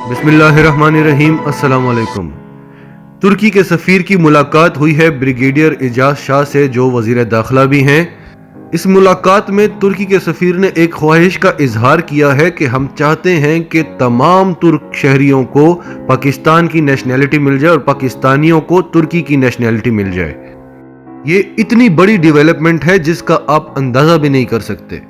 बिस्मिल्लाहिर्रहमानिर्रहीम। अस्सलाम वालेकुम। तुर्की के सफ़ीर की मुलाकात हुई है ब्रिगेडियर एजाज शाह से, जो वज़ीर दाखिला भी हैं। इस मुलाकात में तुर्की के सफ़ीर ने एक ख्वाहिश का इजहार किया है कि हम चाहते हैं कि तमाम तुर्क शहरियों को पाकिस्तान की नेशनैलिटी मिल जाए और पाकिस्तानियों को तुर्की की नेशनैलिटी मिल जाए। ये इतनी बड़ी डेवलपमेंट है जिसका आप अंदाज़ा भी नहीं कर सकते।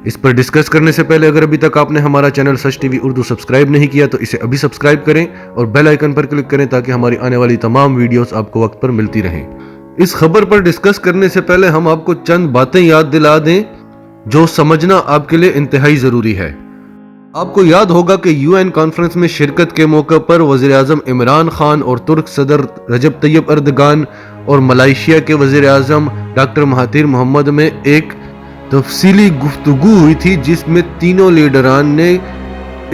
इस पर डिस्कस करने से पहले अगर अभी तक आपने हमारा चैनल सच टीवी उर्दू सब्सक्राइब नहीं किया तो इसे अभी सब्सक्राइब करें और बेल आइकन पर क्लिक करें ताकि हमारी आने वाली तमाम वीडियोस आपको वक्त पर मिलती रहें। इस खबर पर डिस्कस करने से पहले हम आपको चंद बातें याद दिला दें जो समझना आपके लिए इंतहाई ज़रूरी है। आपको याद होगा कि यूएन कॉन्फ्रेंस में शिरकत के मौके पर वज़ीर आज़म इमरान खान और तुर्क सदर रजब तैयब अर्दगान और मलेशिया के वज़ीर आज़म डॉक्टर महातिर मोहम्मद में एक तफसीली गुफ्तगू हुई थी, जिसमें तीनों लीडरान ने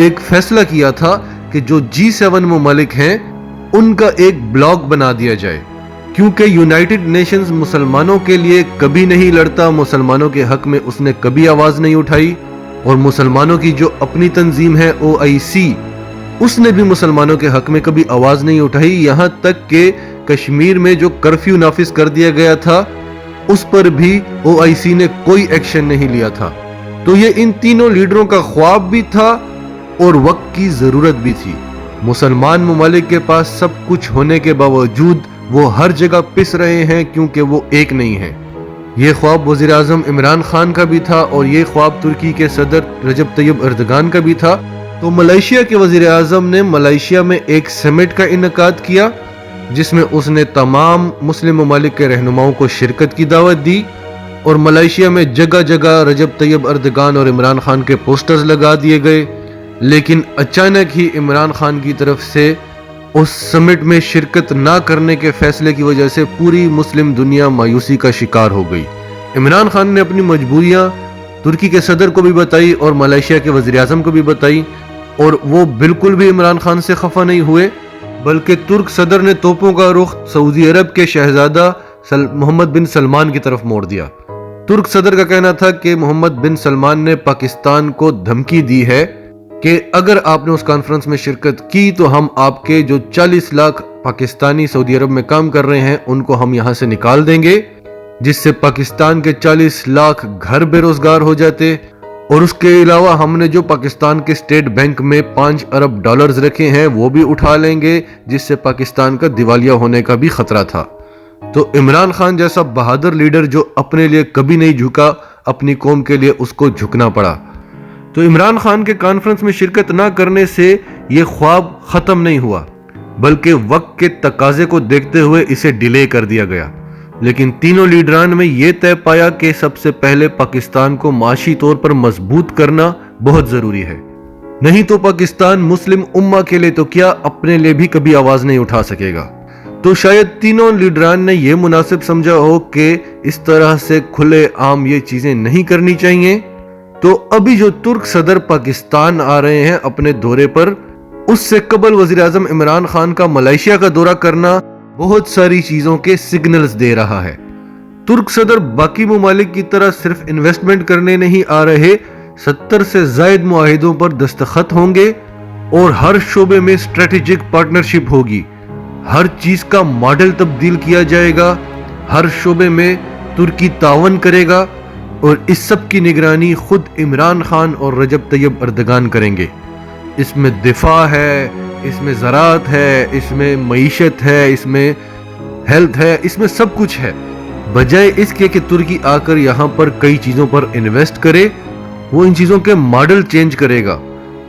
एक फैसला किया था कि जो G7 ममालिक हैं उनका एक ब्लॉक बना दिया जाए, क्योंकि यूनाइटेड नेशंस मुसलमानों के लिए कभी नहीं लड़ता, मुसलमानों के हक में उसने कभी आवाज नहीं उठाई, और मुसलमानों की जो अपनी तंजीम है OIC, उसने भी मुसलमानों के हक में कभी आवाज नहीं उठाई। यहाँ तक कि कश्मीर में जो कर्फ्यू नाफिज कर दिया गया था उस पर भी OIC ने कोई एक्शन नहीं लिया था। तो ये इन तीनों लीडरों का ख्वाब भी था और वक्त की जरूरत भी थी। मुसलमान ममालिक के पास सब कुछ होने के बावजूद वो हर जगह पिस रहे हैं क्योंकि वो एक नहीं है। ये ख्वाब वज़ीर आज़म इमरान खान का भी था और ये ख्वाब तुर्की के सदर रजब तैयब अर्दगान का भी था। तो मलेशिया के वज़ीर आज़म ने मलेशिया में एक समिट का इनेकाद किया जिसमें उसने तमाम मुस्लिम ममालिक के रहनुमाओं को शिरकत की दावत दी, और मलेशिया में जगह जगह रजब तैयब अर्दगान और इमरान खान के पोस्टर्स लगा दिए गए। लेकिन अचानक ही इमरान खान की तरफ से उस समिट में शिरकत ना करने के फैसले की वजह से पूरी मुस्लिम दुनिया मायूसी का शिकार हो गई। इमरान खान ने अपनी मजबूरियां तुर्की के सदर को भी बताई और मलेशिया के वज़ीर आज़म को भी बताई, और वो बिल्कुल भी इमरान खान से खफा नहीं हुए, बल्कि तुर्क सदर ने तोपों का रुख सऊदी अरब के शहजादा मोहम्मद बिन सलमान की तरफ मोड़ दिया। तुर्क सदर का कहना था कि मोहम्मद बिन सलमान ने पाकिस्तान को धमकी दी है कि अगर आपने उस कॉन्फ्रेंस में शिरकत की तो हम आपके जो 40 लाख पाकिस्तानी सऊदी अरब में काम कर रहे हैं उनको हम यहाँ से निकाल देंगे, जिससे पाकिस्तान के 40 लाख घर बेरोजगार हो जाते, और उसके अलावा हमने जो पाकिस्तान के स्टेट बैंक में $5 अरब रखे हैं वो भी उठा लेंगे, जिससे पाकिस्तान का दिवालिया होने का भी खतरा था। तो इमरान खान जैसा बहादुर लीडर जो अपने लिए कभी नहीं झुका, अपनी कौम के लिए उसको झुकना पड़ा। तो इमरान खान के कॉन्फ्रेंस में शिरकत ना करने से ये ख्वाब खत्म नहीं हुआ, बल्कि वक्त के तकाजे को देखते हुए इसे डिले कर दिया गया। लेकिन तीनों लीडरान में यह तय पाया कि सबसे पहले पाकिस्तान को माशी तौर पर मजबूत करना बहुत जरूरी है, नहीं तो पाकिस्तान मुस्लिम उम्मा के लिए तो क्या अपने लिए भी कभी आवाज नहीं उठा सकेगा। तो शायद तीनों लीडरान ने यह मुनासिब समझा हो कि इस तरह से खुले आम ये चीजें नहीं करनी चाहिए। तो अभी जो तुर्क सदर पाकिस्तान आ रहे हैं अपने दौरे पर, उससे कबल वज़ीर आज़म इमरान खान का मलेशिया का दौरा करना बहुत सारी चीजों के सिग्नल्स दे रहा है। तुर्क सदर बाकी ममालिक की तरह सिर्फ इन्वेस्टमेंट करने नहीं आ रहे, 70 से ज्यादा मुआहिदों पर दस्तखत होंगे और हर शोबे में स्ट्रेटेजिक पार्टनरशिप होगी। हर चीज का मॉडल तब्दील किया जाएगा, हर शोबे में तुर्की तावन करेगा, और इस सब की निगरानी खुद इमरान खान और रजब तैयब अर्दगान करेंगे। इसमें दिफा है, इसमें ज़राअत है, इसमें मईशत है, इसमें हेल्थ है, इसमें सब कुछ है। बजाय इसके कि तुर्की आकर यहाँ पर कई चीज़ों पर इन्वेस्ट करे, वो इन चीज़ों के मॉडल चेंज करेगा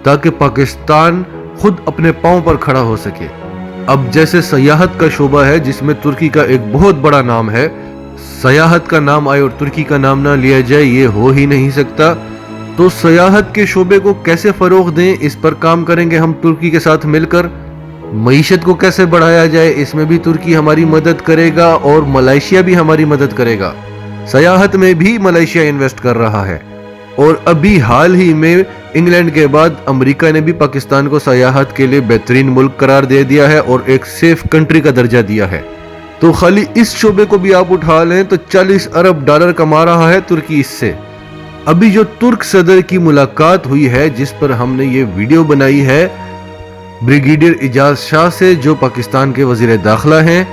ताकि पाकिस्तान खुद अपने पांव पर खड़ा हो सके। अब जैसे सयाहत का शोबा है जिसमें तुर्की का एक बहुत बड़ा नाम है, सयाहत का नाम आए और तुर्की का नाम ना लिया जाए ये हो ही नहीं सकता। तो सयाहत के शोबे को कैसे फरोग दें, इस पर काम करेंगे हम तुर्की के साथ मिलकर। मईशत को कैसे बढ़ाया जाए, इसमें भी तुर्की हमारी मदद करेगा और मलेशिया भी हमारी मदद करेगा। सयाहत में भी मलेशिया इन्वेस्ट कर रहा है, और अभी हाल ही में इंग्लैंड के बाद अमेरिका ने भी पाकिस्तान को सयाहत के लिए बेहतरीन मुल्क करार दे दिया है और एक सेफ कंट्री का दर्जा दिया है। तो खाली इस शोबे को भी आप उठा लें तो $40 अरब कमा रहा है तुर्की इससे। अभी जो तुर्क सदर की मुलाकात हुई है जिस पर हमने ये वीडियो बनाई है, ब्रिगेडियर इजाज शाह से, जो पाकिस्तान के वजीर दाखिला हैं।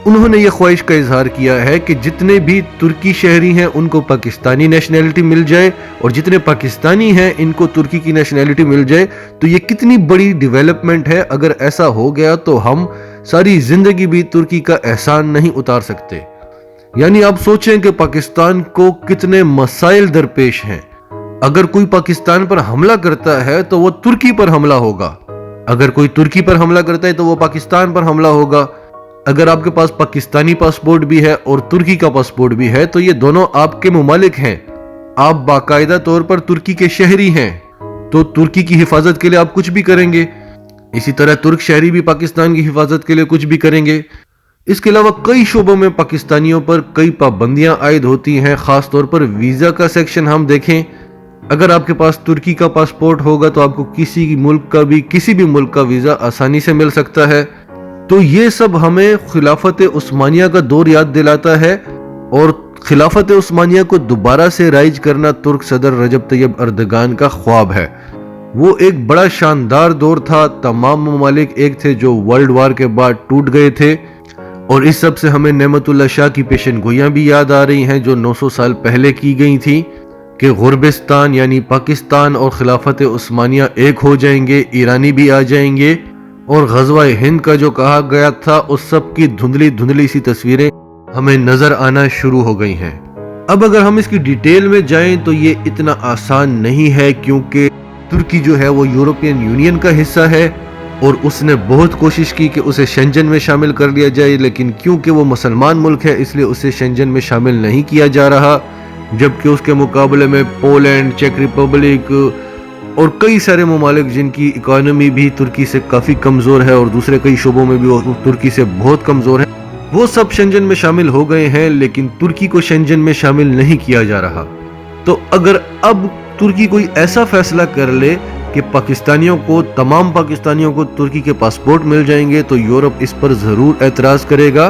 उन्होंने ये ख्वाहिश का इजहार किया है कि जितने भी तुर्की शहरी हैं उनको पाकिस्तानी नेशनैलिटी मिल जाए, और जितने पाकिस्तानी हैं इनको तुर्की की नेशनैलिटी मिल जाए। तो ये कितनी बड़ी डेवलपमेंट है। अगर ऐसा हो गया तो हम सारी जिंदगी भी तुर्की का एहसान नहीं उतार सकते। यानी आप सोचें कि पाकिस्तान को कितने मसाइल दरपेश हैं। अगर कोई पाकिस्तान पर हमला करता है तो वो तुर्की पर हमला होगा, अगर कोई तुर्की पर हमला करता है तो वो पाकिस्तान पर हमला होगा। अगर आपके पास पाकिस्तानी पासपोर्ट भी है और तुर्की का पासपोर्ट भी है तो ये दोनों आपके मुमालिक हैं, आप बाकायदा तौर पर तुर्की के शहरी हैं, तो तुर्की की हिफाजत के लिए आप कुछ भी करेंगे। इसी तरह तुर्क शहरी भी पाकिस्तान की हिफाजत के लिए कुछ भी करेंगे। इसके अलावा कई शोबों में पाकिस्तानियों पर कई पाबंदियां आयद होती हैं, खास तौर पर वीजा का सेक्शन हम देखें। अगर आपके पास तुर्की का पासपोर्ट होगा तो आपको किसी भी मुल्क का वीजा आसानी से मिल सकता है। तो ये सब हमें खिलाफत उस्मानिया का दौर याद दिलाता है, और खिलाफत उस्मानिया को दोबारा से राइज करना तुर्क सदर रजब तैयब अर्दगान का ख्वाब है। वो एक बड़ा शानदार दौर था। तमाम ममालिक एक थे जो वर्ल्ड वार के बाद टूट गए थे, और इस सब से हमें नेमतुल्लाह शाह की पेशन गोइयां भी याद आ रही हैं जो 900 साल पहले की गई थी कि गुरबिस्तान यानी पाकिस्तान और खिलाफत उस्मानिया एक हो जाएंगे, ईरानी भी आ जाएंगे, और गज़वा हिंद का जो कहा गया था उस सब की धुंधली धुंधली सी तस्वीरें हमें नजर आना शुरू हो गई हैं। अब अगर हम इसकी डिटेल में जाएं तो ये इतना आसान नहीं है, क्योंकि तुर्की जो है वो यूरोपियन यूनियन का हिस्सा है और उसने बहुत कोशिश की कि उसे शेंजन में शामिल कर लिया जाए, लेकिन क्योंकि वो मुसलमान मुल्क है इसलिए उसे शेंजन में शामिल नहीं किया जा रहा, जबकि उसके मुकाबले में पोलैंड, चेक रिपब्लिक और कई सारे ममालिक जिनकी इकोनॉमी भी तुर्की से काफ़ी कमज़ोर है और दूसरे कई शोबों में भी वो तुर्की से बहुत कमज़ोर है, वो सब शेंजन में शामिल हो गए हैं, लेकिन तुर्की को शेंजन में शामिल नहीं किया जा रहा। तो अगर अब तुर्की कोई ऐसा फैसला कर ले कि तमाम पाकिस्तानियों को तुर्की के पासपोर्ट मिल जाएंगे तो यूरोप इस पर ज़रूर एतराज़ करेगा,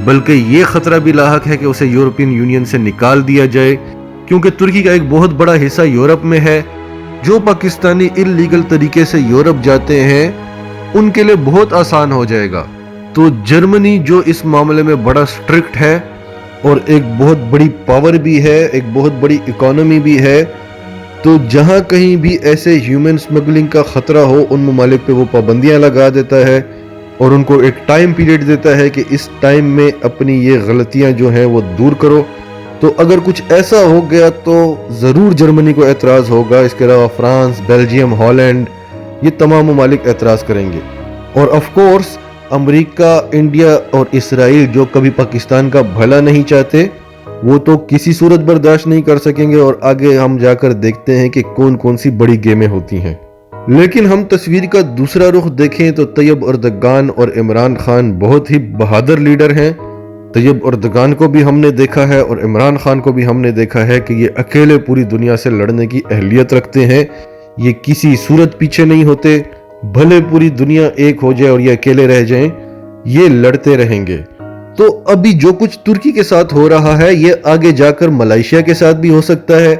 बल्कि ये ख़तरा भी लाहक है कि उसे यूरोपियन यूनियन से निकाल दिया जाए, क्योंकि तुर्की का एक बहुत बड़ा हिस्सा यूरोप में है। जो पाकिस्तानी इल्लीगल तरीके से यूरोप जाते हैं उनके लिए बहुत आसान हो जाएगा। तो जर्मनी जो इस मामले में बड़ा स्ट्रिक्ट है और एक बहुत बड़ी पावर भी है, एक बहुत बड़ी इकोनॉमी भी है, तो जहां कहीं भी ऐसे ह्यूमन स्मगलिंग का खतरा हो उन ममालिक पे वो पाबंदियां लगा देता है और उनको एक टाइम पीरियड देता है कि इस टाइम में अपनी ये गलतियां जो हैं वो दूर करो। तो अगर कुछ ऐसा हो गया तो ज़रूर जर्मनी को एतराज़ होगा। इसके अलावा फ्रांस, बेल्जियम, हॉलैंड, ये तमाम ममालिक एतराज़ करेंगे। और ऑफ कोर्स अमेरिका, इंडिया और इसराइल जो कभी पाकिस्तान का भला नहीं चाहते, वो तो किसी सूरत बर्दाश्त नहीं कर सकेंगे, और आगे हम जाकर देखते हैं कि कौन कौन सी बड़ी गेमें होती हैं। लेकिन हम तस्वीर का दूसरा रुख देखें तो तैयब अर्दगान और इमरान खान बहुत ही बहादुर लीडर हैं। तैयब अर्दगान को भी हमने देखा है और इमरान खान को भी हमने देखा है कि ये अकेले पूरी दुनिया से लड़ने की अहलियत रखते हैं। ये किसी सूरत पीछे नहीं होते, भले पूरी दुनिया एक हो जाए और ये अकेले रह जाएं, ये लड़ते रहेंगे। तो अभी जो कुछ तुर्की के साथ हो रहा है ये आगे जाकर मलेशिया के साथ भी हो सकता है।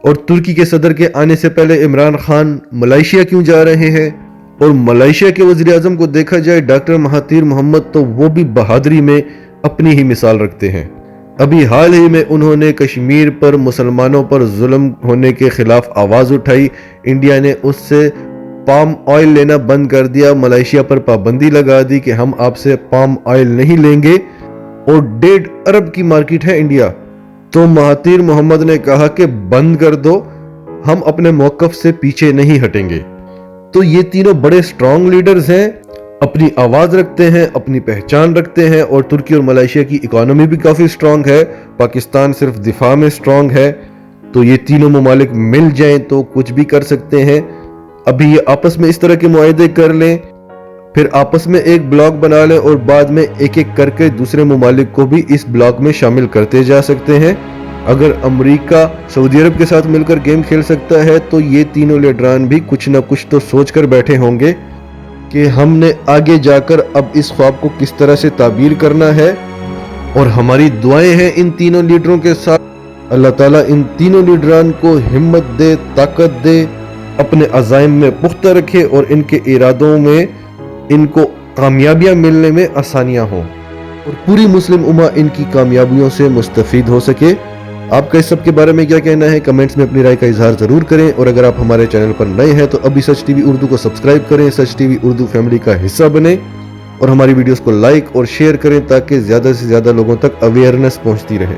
और तुर्की के सदर के आने से पहले इमरान खान मलेशिया क्यों जा रहे हैं? और मलेशिया के वज़ीर आज़म को देखा जाए डॉक्टर महातीर मोहम्मद, तो वो भी बहादुरी में अपनी ही मिसाल रखते हैं। अभी हाल ही में उन्होंने कश्मीर पर मुसलमानों पर जुल्म होने के खिलाफ आवाज़ उठाई। इंडिया ने उससे पाम ऑयल लेना बंद कर दिया, मलेशिया पर पाबंदी लगा दी कि हम आपसे पाम ऑयल नहीं लेंगे, और 1.5 अरब की मार्केट है इंडिया। तो महातीर मोहम्मद ने कहा कि बंद कर दो, हम अपने मौक़िफ़ से पीछे नहीं हटेंगे। तो ये तीनों बड़े स्ट्रॉन्ग लीडर्स हैं, अपनी आवाज़ रखते हैं, अपनी पहचान रखते हैं, और तुर्की और मलेशिया की इकोनॉमी भी काफ़ी स्ट्रॉन्ग है। पाकिस्तान सिर्फ दिफा में स्ट्रॉन्ग है। तो ये तीनों ममालिक मिल जाएं तो कुछ भी कर सकते हैं। अभी ये आपस में इस तरह के मुआहदे कर लें, फिर आपस में एक ब्लॉक बना लें और बाद में एक एक करके दूसरे ममालिक को भी इस ब्लॉक में शामिल करते जा सकते हैं। अगर अमेरिका सऊदी अरब के साथ मिलकर गेम खेल सकता है तो ये तीनों लीडरान भी कुछ ना कुछ तो सोच कर बैठे होंगे कि हमने आगे जाकर अब इस ख्वाब को किस तरह से ताबीर करना है। और हमारी दुआएं हैं इन तीनों लीडरों के साथ। अल्लाह ताला इन तीनों लीडरान को हिम्मत दे, ताकत दे, اپنے عزائم میں پختہ رکھے اور ان کے ارادوں میں ان کو کامیابیاں ملنے میں آسانیاں ہوں اور پوری مسلم امہ ان کی کامیابیوں سے مستفید ہو سکے۔ آپ کا اس سب کے بارے میں کیا کہنا ہے؟ کمنٹس میں اپنی رائے کا اظہار ضرور کریں، اور اگر آپ ہمارے چینل پر نئے ہیں تو ابھی سچ ٹی وی اردو کو سبسکرائب کریں، سچ ٹی وی اردو فیملی کا حصہ بنیں اور ہماری ویڈیوز کو لائک اور شیئر کریں تاکہ زیادہ سے زیادہ لوگوں تک اویئرنس پہنچتی رہے۔